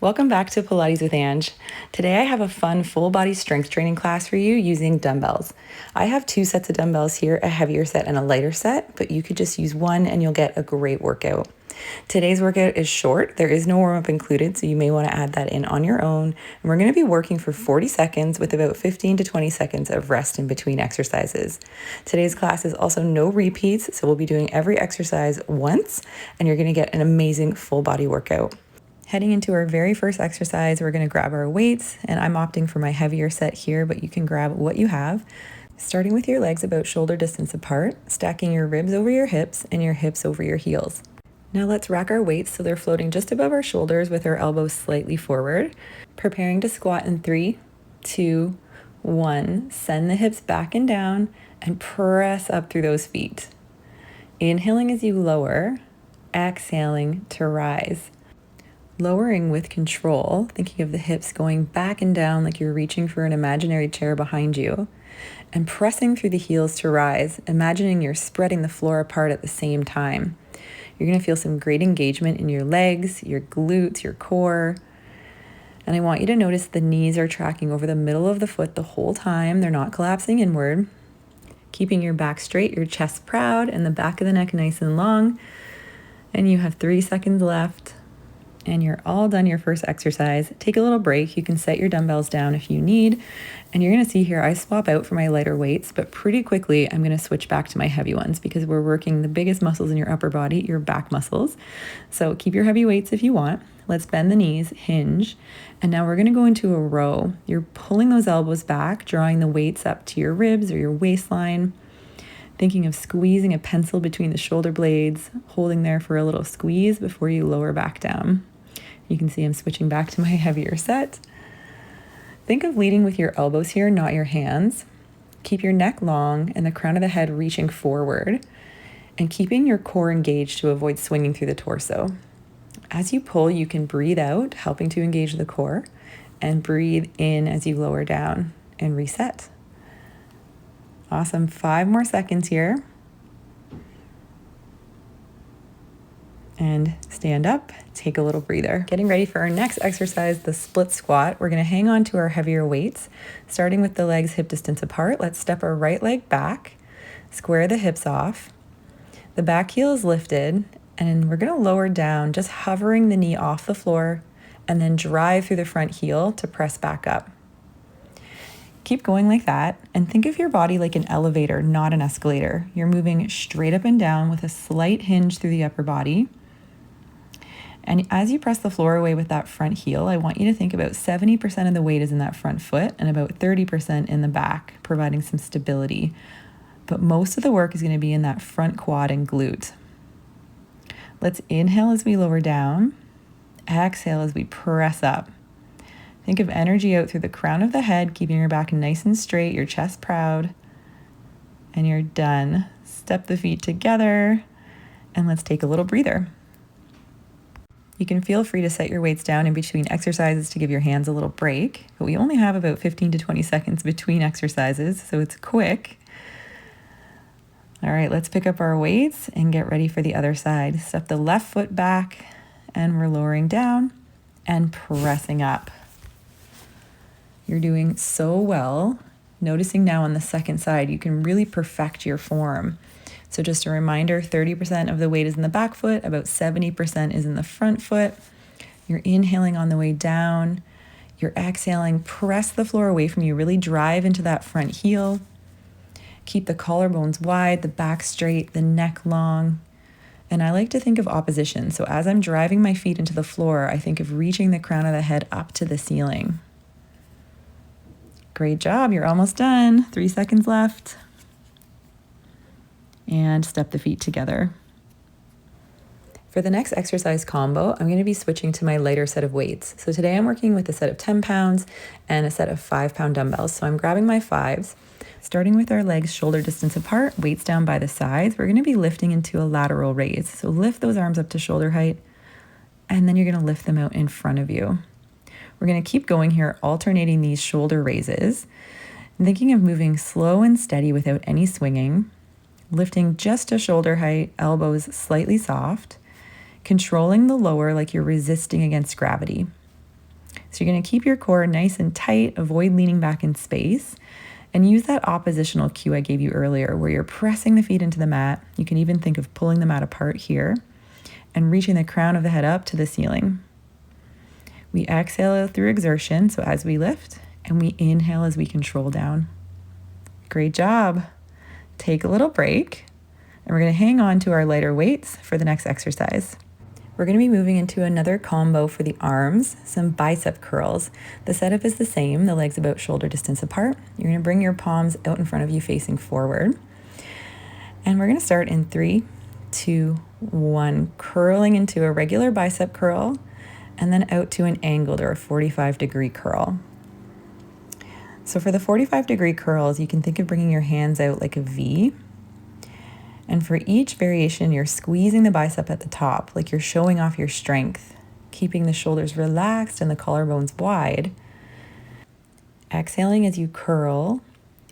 Welcome back to Pilates with Ange. Today I have a fun full body strength training class for you using dumbbells. I have 2 sets of dumbbells here, a heavier set and a lighter set, but you could just use one and you'll get a great workout. Today's workout is short. There is no warm-up included, so you may want to add that in on your own. And we're going to be working for 40 seconds with about 15 to 20 seconds of rest in between exercises. Today's class is also no repeats, so we'll be doing every exercise once, and you're going to get an amazing full body workout. Heading into our very first exercise, we're going to grab our weights, and I'm opting for my heavier set here, but you can grab what you have. Starting with your legs about shoulder distance apart, stacking your ribs over your hips and your hips over your heels. Now let's rack our weights so they're floating just above our shoulders with our elbows slightly forward. Preparing to squat in 3, 2, 1. Send the hips back and down and press up through those feet. Inhaling as you lower, exhaling to rise. Lowering with control, thinking of the hips going back and down like you're reaching for an imaginary chair behind you, and pressing through the heels to rise, imagining you're spreading the floor apart at the same time. You're going to feel some great engagement in your legs, your glutes, your core. And I want you to notice the knees are tracking over the middle of the foot the whole time. They're not collapsing inward. Keeping your back straight, your chest proud, and the back of the neck nice and long. And you have 3 seconds left. And you're all done your first exercise. Take a little break. You can set your dumbbells down if you need. And you're gonna see here, I swap out for my lighter weights, but pretty quickly, I'm gonna switch back to my heavy ones because we're working the biggest muscles in your upper body, your back muscles. So keep your heavy weights if you want. Let's bend the knees, hinge. And now we're gonna go into a row. You're pulling those elbows back, drawing the weights up to your ribs or your waistline. Thinking of squeezing a pencil between the shoulder blades, holding there for a little squeeze before you lower back down. You can see I'm switching back to my heavier set. Think of leading with your elbows here, not your hands. Keep your neck long and the crown of the head reaching forward and keeping your core engaged to avoid swinging through the torso. As you pull, you can breathe out, helping to engage the core, and breathe in as you lower down and reset. Awesome. 5 more seconds here. And stand up, take a little breather. Getting ready for our next exercise, the split squat. We're gonna hang on to our heavier weights, starting with the legs hip distance apart. Let's step our right leg back, square the hips off. The back heel is lifted, and we're gonna lower down, just hovering the knee off the floor, and then drive through the front heel to press back up. Keep going like that, and think of your body like an elevator, not an escalator. You're moving straight up and down with a slight hinge through the upper body. And as you press the floor away with that front heel, I want you to think about 70% of the weight is in that front foot and about 30% in the back, providing some stability. But most of the work is going to be in that front quad and glute. Let's inhale as we lower down, exhale as we press up. Think of energy out through the crown of the head, keeping your back nice and straight, your chest proud, and you're done. Step the feet together, and let's take a little breather. You can feel free to set your weights down in between exercises to give your hands a little break, but we only have about 15 to 20 seconds between exercises, so it's quick. All right, let's pick up our weights and get ready for the other side. Step the left foot back, and we're lowering down and pressing up. You're doing so well. Noticing now on the second side, you can really perfect your form. So just a reminder, 30% of the weight is in the back foot, about 70% is in the front foot. You're inhaling on the way down. You're exhaling, press the floor away from you, really drive into that front heel. Keep the collarbones wide, the back straight, the neck long. And I like to think of opposition. So as I'm driving my feet into the floor, I think of reaching the crown of the head up to the ceiling. Great job, you're almost done. 3 seconds left. And step the feet together. For the next exercise combo, I'm going to be switching to my lighter set of weights. So today I'm working with a set of 10 pounds and a set of 5-pound dumbbells. So I'm grabbing my 5s, starting with our legs shoulder distance apart, weights down by the sides. We're going to be lifting into a lateral raise. So lift those arms up to shoulder height, and then you're going to lift them out in front of you. We're going to keep going here, alternating these shoulder raises, and thinking of moving slow and steady without any swinging, lifting just to shoulder height, elbows slightly soft, controlling the lower like you're resisting against gravity. So you're going to keep your core nice and tight, avoid leaning back in space, and use that oppositional cue I gave you earlier where you're pressing the feet into the mat. You can even think of pulling the mat apart here and reaching the crown of the head up to the ceiling. We exhale through exertion, so as we lift, and we inhale as we control down. Great job. Take a little break, and we're going to hang on to our lighter weights for the next exercise. We're going to be moving into another combo for the arms, some bicep curls. The setup is the same, the legs about shoulder distance apart. You're going to bring your palms out in front of you facing forward. And we're going to start in 3, 2, 1, curling into a regular bicep curl, and then out to an angled or a 45-degree curl. So for the 45-degree curls, you can think of bringing your hands out like a V. And for each variation, you're squeezing the bicep at the top, like you're showing off your strength, keeping the shoulders relaxed and the collarbones wide. Exhaling as you curl,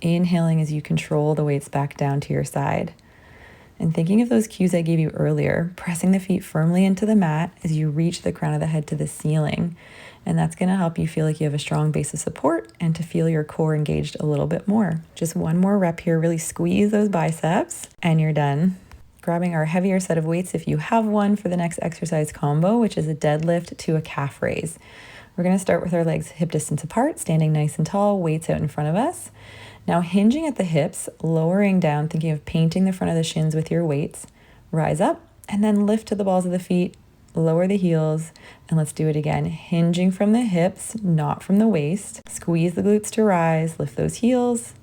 inhaling as you control the weights back down to your side. And thinking of those cues I gave you earlier, pressing the feet firmly into the mat as you reach the crown of the head to the ceiling. And that's going to help you feel like you have a strong base of support and to feel your core engaged a little bit more. Just one more rep here, really squeeze those biceps, and you're done. Grabbing our heavier set of weights if you have one for the next exercise combo, which is a deadlift to a calf raise. We're going to start with our legs hip distance apart, standing nice and tall, weights out in front of us. Now hinging at the hips, lowering down, thinking of painting the front of the shins with your weights. Rise up and then lift to the balls of the feet, lower the heels, and let's do it again. Hinging from the hips, not from the waist. Squeeze the glutes to rise, lift those heels.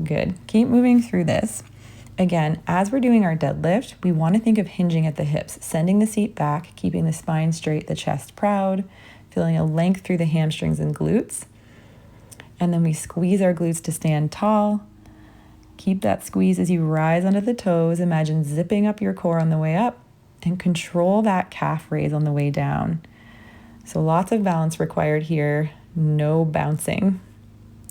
Good. Keep moving through this. Again, as we're doing our deadlift, we want to think of hinging at the hips, sending the seat back, keeping the spine straight, the chest proud, feeling a length through the hamstrings and glutes. And then we squeeze our glutes to stand tall. Keep that squeeze as you rise onto the toes. Imagine zipping up your core on the way up and control that calf raise on the way down. So lots of balance required here, no bouncing.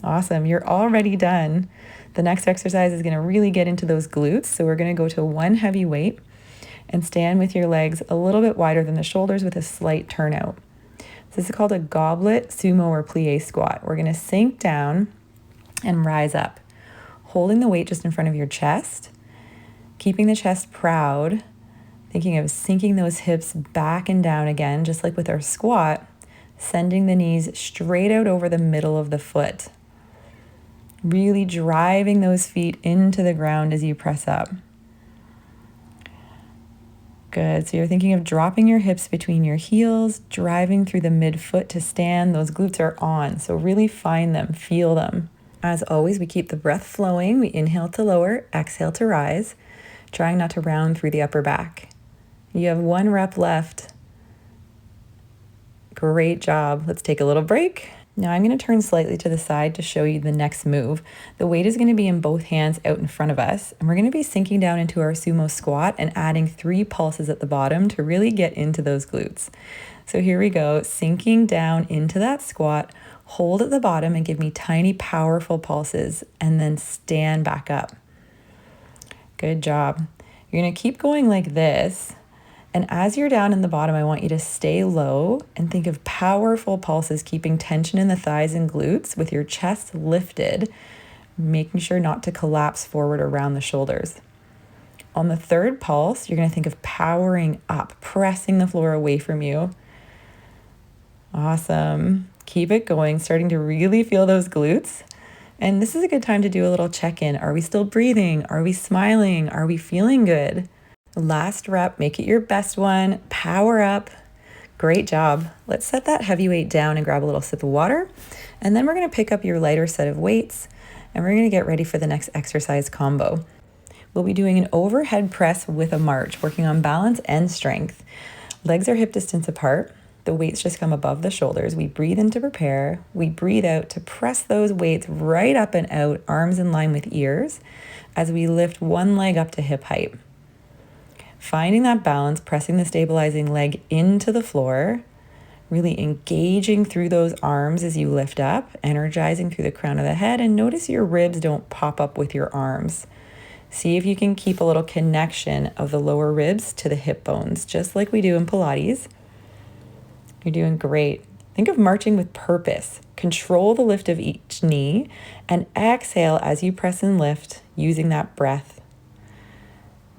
Awesome, you're already done. The next exercise is going to really get into those glutes. So we're going to go to one heavy weight and stand with your legs a little bit wider than the shoulders with a slight turnout. This is called a goblet, sumo, or plie squat. We're going to sink down and rise up, holding the weight just in front of your chest, keeping the chest proud, thinking of sinking those hips back and down again, just like with our squat, sending the knees straight out over the middle of the foot, really driving those feet into the ground as you press up. Good. So you're thinking of dropping your hips between your heels, driving through the midfoot to stand. Those glutes are on, so really find them, feel them. As always, we keep the breath flowing. We inhale to lower, exhale to rise, trying not to round through the upper back. You have one rep left. Great job. Let's take a little break. Now I'm going to turn slightly to the side to show you the next move. The weight is going to be in both hands out in front of us, and we're going to be sinking down into our sumo squat and adding 3 pulses at the bottom to really get into those glutes. So here we go, sinking down into that squat, hold at the bottom and give me tiny, powerful pulses, and then stand back up. Good job. You're going to keep going like this. And as you're down in the bottom, I want you to stay low and think of powerful pulses, keeping tension in the thighs and glutes with your chest lifted, making sure not to collapse forward around the shoulders. On the third pulse, you're going to think of powering up, pressing the floor away from you. Awesome. Keep it going, starting to really feel those glutes. And this is a good time to do a little check-in. Are we still breathing? Are we smiling? Are we feeling good? Last rep, make it your best one. Power up. Great job. Let's set that heavy weight down and grab a little sip of water. And then we're going to pick up your lighter set of weights and we're going to get ready for the next exercise combo. We'll be doing an overhead press with a march, working on balance and strength. Legs are hip distance apart. The weights just come above the shoulders. We breathe in to prepare. We breathe out to press those weights right up and out, arms in line with ears, as we lift one leg up to hip height. Finding that balance, pressing the stabilizing leg into the floor, really engaging through those arms as you lift up, energizing through the crown of the head, and notice your ribs don't pop up with your arms. See if you can keep a little connection of the lower ribs to the hip bones, just like we do in Pilates. You're doing great. Think of marching with purpose. Control the lift of each knee and exhale as you press and lift using that breath.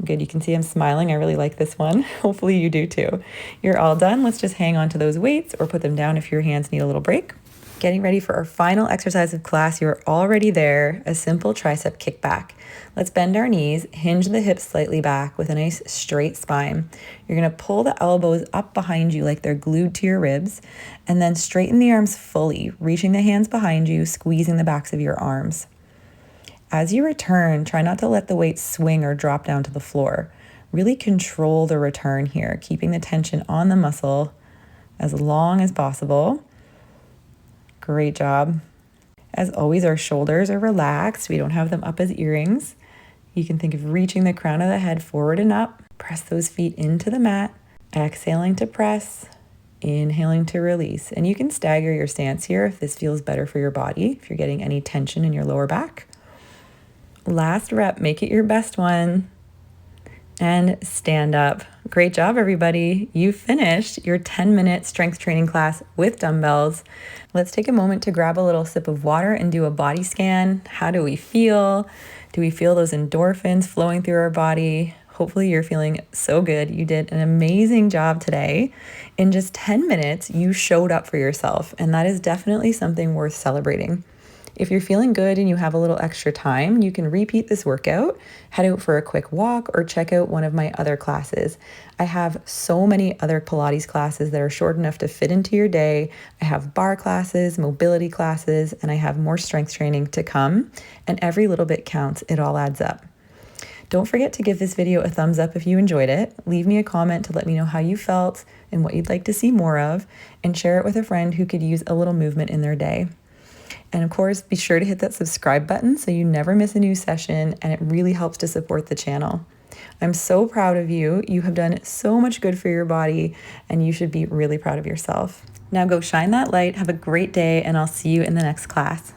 Good, you can see I'm smiling. I really like this one. Hopefully you do too. You're all done. Let's just hang on to those weights or put them down if your hands need a little break. Getting ready for our final exercise of class. You're already there, a simple tricep kickback. Let's bend our knees, hinge the hips slightly back with a nice straight spine. You're gonna pull the elbows up behind you like they're glued to your ribs, and then straighten the arms fully, reaching the hands behind you, squeezing the backs of your arms. As you return, try not to let the weight swing or drop down to the floor. Really control the return here, keeping the tension on the muscle as long as possible. Great job. As always, our shoulders are relaxed. We don't have them up as earrings. You can think of reaching the crown of the head forward and up. Press those feet into the mat. Exhaling to press. Inhaling to release. And you can stagger your stance here if this feels better for your body, if you're getting any tension in your lower back. Last rep, make it your best one. And stand up. Great job, everybody. You finished your 10-minute strength training class with dumbbells. Let's take a moment to grab a little sip of water and do a body scan. How do we feel? Do we feel those endorphins flowing through our body? Hopefully you're feeling so good. You did an amazing job today. In just 10 minutes, you showed up for yourself, and that is definitely something worth celebrating. If you're feeling good and you have a little extra time, you can repeat this workout, head out for a quick walk, or check out one of my other classes. I have so many other Pilates classes that are short enough to fit into your day. I have bar classes, mobility classes, and I have more strength training to come. And every little bit counts. It all adds up. Don't forget to give this video a thumbs up if you enjoyed it. Leave me a comment to let me know how you felt and what you'd like to see more of, and share it with a friend who could use a little movement in their day. And of course, be sure to hit that subscribe button so you never miss a new session, and it really helps to support the channel. I'm so proud of you. You have done so much good for your body, and you should be really proud of yourself. Now go shine that light, have a great day, and I'll see you in the next class.